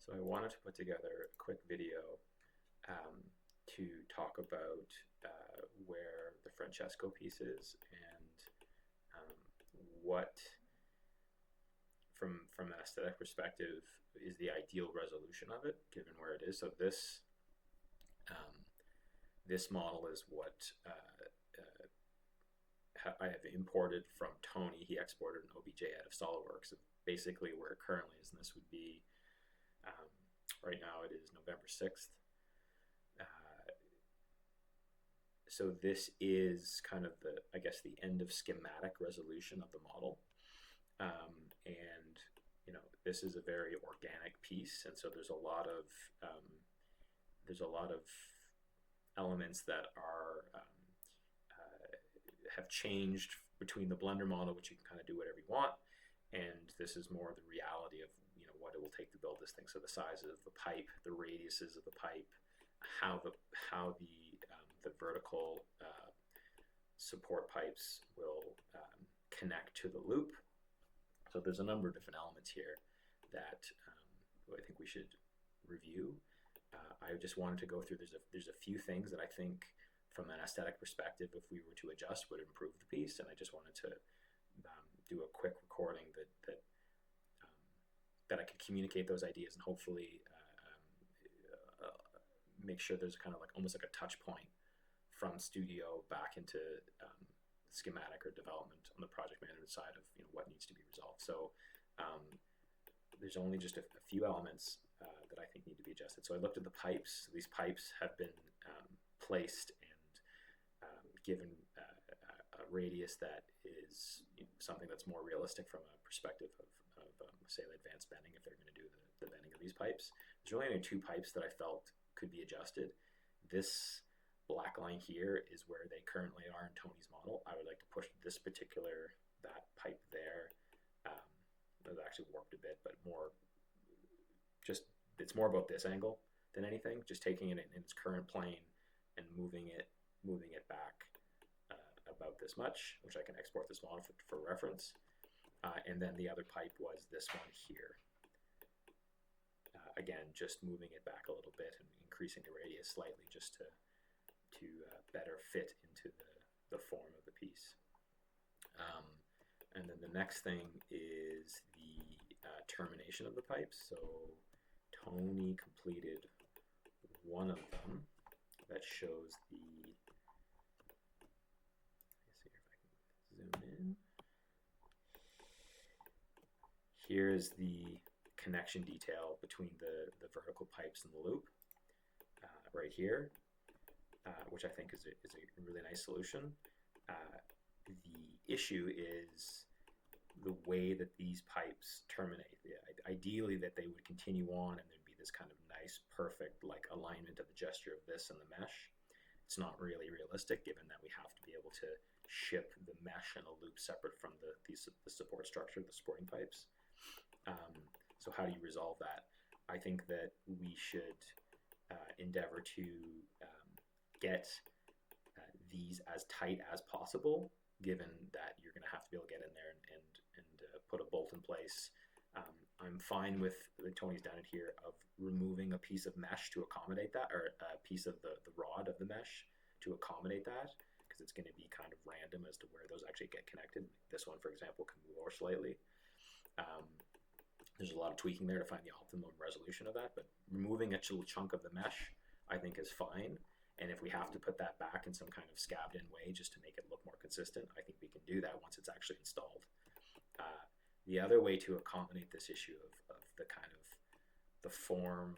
So I wanted to put together a quick video to talk about where the Francesco piece is and what, from an aesthetic perspective, is the ideal resolution of it, given where it is. So this model is what I have imported from Tony. He exported an OBJ out of SolidWorks. So basically, where it currently is, and this would be right now it is November 6th. So this is kind of the, I guess, the end of schematic resolution of the model. And this is a very organic piece, and so there's a lot of elements that are have changed between the Blender model, which you can kind of do whatever you want, and this is more the reality of what it will take to build this thing. So the sizes of the pipe, the radiuses of the pipe, how the vertical support pipes will connect to the loop. So there's a number of different elements here that I think we should review. I just wanted to go through. There's a few things that I think, from an aesthetic perspective, if we were to adjust, would improve the piece, and I just wanted to do a quick recording that I could communicate those ideas and hopefully make sure there's kind of like almost like a touch point from studio back into schematic or development on the project management side of what needs to be resolved. So there's only just a few elements that I think need to be adjusted. So I looked at the pipes. So these pipes have been placed and given a radius that is something that's more realistic from a perspective of say, advanced bending, if they're going to do the bending of these pipes. There's really only two pipes that I felt could be adjusted. This black line here is where they currently are in Tony's model. I would like to push that pipe there. It was actually warped a bit, but it's more about this angle than anything. Just taking it in its current plane and moving it back about this much, which I can export this model for reference. And then the other pipe was this one here. Again, just moving it back a little bit and increasing the radius slightly, just to better fit into the form of the piece. And then the next thing is the termination of the pipes. So Tony completed one of them that shows the, let's see if I can zoom in. Here's the connection detail between the vertical pipes and the loop right here, which I think is a really nice solution. The issue is the way that these pipes terminate. Ideally, that they would continue on and there'd be this kind of nice, perfect alignment of the gesture of this and the mesh. It's not really realistic, given that we have to be able to ship the mesh and a loop separate from the support structure, the supporting pipes. So how do you resolve that? I think that we should endeavor to get these as tight as possible, given that you're going to have to be able to get in there and put a bolt in place. I'm fine with, Tony's done it here, of removing a piece of mesh to accommodate that, or a piece of the rod of the mesh to accommodate that, because it's going to be kind of random as to where those actually get connected. This one, for example, can move over slightly. There's a lot of tweaking there to find the optimum resolution of that, but removing a little chunk of the mesh, I think, is fine. And if we have to put that back in some kind of scabbed in way just to make it look more consistent, I think we can do that once it's actually installed. The other way to accommodate this issue of the kind of the form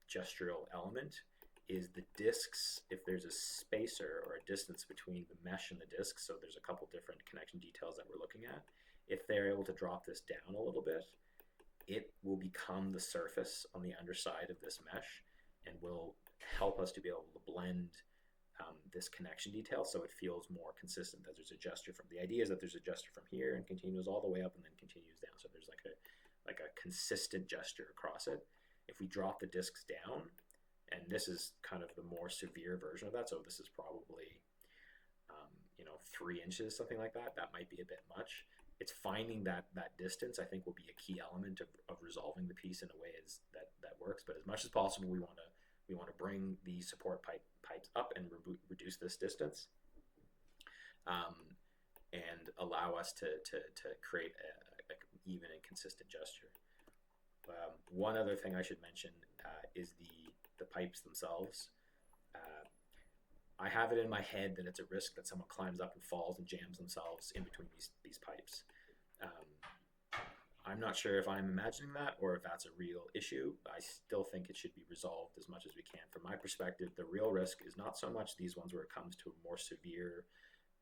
gestural element is the discs. If there's a spacer or a distance between the mesh and the discs, so there's a couple different connection details that we're looking at, if they're able to drop this down a little bit, it will become the surface on the underside of this mesh and will help us to be able to blend this connection detail so it feels more consistent, that there's a gesture from, the idea is that there's a gesture from here and continues all the way up and then continues down. So there's like a consistent gesture across it. If we drop the discs down, and this is kind of the more severe version of that, so this is probably 3 inches, something like that. That might be a bit much. it's finding that distance, I think, will be a key element of resolving the piece in a way that works. But as much as possible, we want to bring the support pipes up and reduce this distance, um, and allow us to create a even and consistent gesture. One other thing I should mention is the pipes themselves. Uh, I have it in my head that it's a risk that someone climbs up and falls and jams themselves in between these pipes. Um, I'm not sure if I'm imagining that or if that's a real issue. I still think it should be resolved as much as we can. From my perspective, the real risk is not so much these ones where it comes to a more severe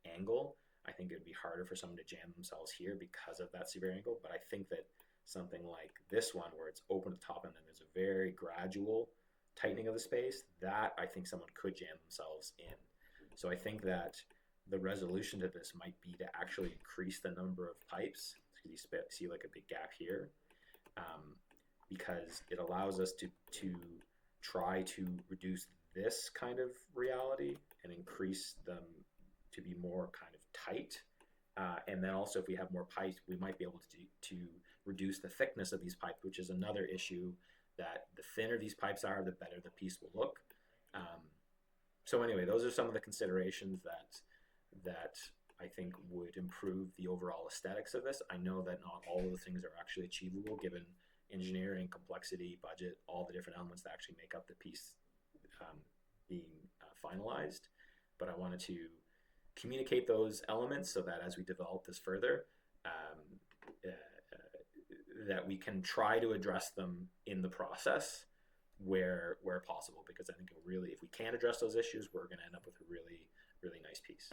angle. I think it would be harder for someone to jam themselves here because of that severe angle. But I think that something like this one, where it's open at the top and then there's a very gradual tightening of the space, that I think someone could jam themselves in. So I think that the resolution to this might be to actually increase the number of pipes. So you see like a big gap here, because it allows us to try to reduce this kind of reality and increase them to be more kind of tight. And then also, if we have more pipes, we might be able to reduce the thickness of these pipes, which is another issue, that the thinner these pipes are, the better the piece will look. So anyway, those are some of the considerations that I think would improve the overall aesthetics of this. I know that not all of the things are actually achievable given engineering, complexity, budget, all the different elements that actually make up the piece being finalized. But I wanted to communicate those elements so that as we develop this further, that we can try to address them in the process where possible, because I think really, if we can address those issues, we're going to end up with a really, really nice piece.